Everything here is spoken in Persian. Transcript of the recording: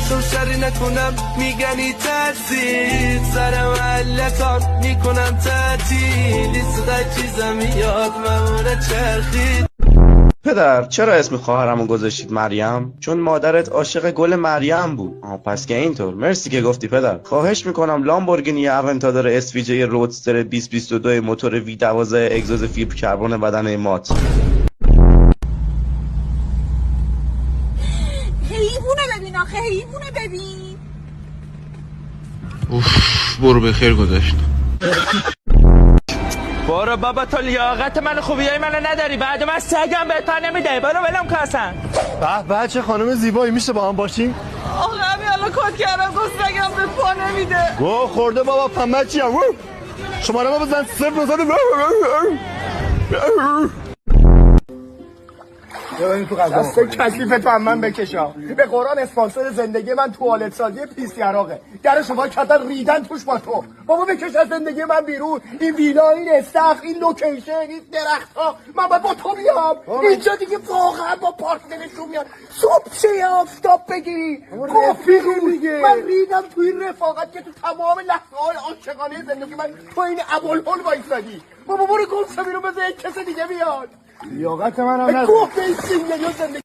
شوشری نکنم میگنی ترسید سر محلتان میکنم تعطیلی صدای چیزم میاد ممونه چرخید. پدر چرا اسم خواهرمو گذاشتید مریم؟ چون مادرت عاشق گل مریم بود. پس که اینطور. مرسی که گفتی پدر. خواهش میکنم لامبورگینی اونتادور اسویجی رودستر 2022 موتور V12 اگزوز فیبر کربن بدنه مات. حیوونه ببین آخه حیوونه ببین. اوف برو به خیر گذاشت. برو بابا تو لیاقت من خوبیای منو نداری. بعد من سگم بهتر نمیده. برو ولم کاسن. به چه خانم زیبایی، میشه با هم باشیم؟ آخه همین الان کات کردم گفت سگم به پا نمیده. گو خورده بابا پمه چیم. شماره ما بزن 0 دست کثیف تو هم من بکشم. به قرآن اسپانسر زندگی من توالت سازی پیسی عراقه. در شما کردن ریدن توش با تو. بابا بکش از زندگی من بیرون. این ویلا، این استخ، این لوکیشن، این درخت ها، من با تو بیام اینجا دیگه واقعا با پارتنرشون میاد. صبح چه آفتاب بگی رفیقی میگه. من ریدم تو این رفاقت که تو تمام لحظه های عاشقانه زندگی من تو این ابوالهول وایسادی. بابا برو گم شو بیرون، بذار یک کس دیگه بیاد. لیاقت من هم نداره.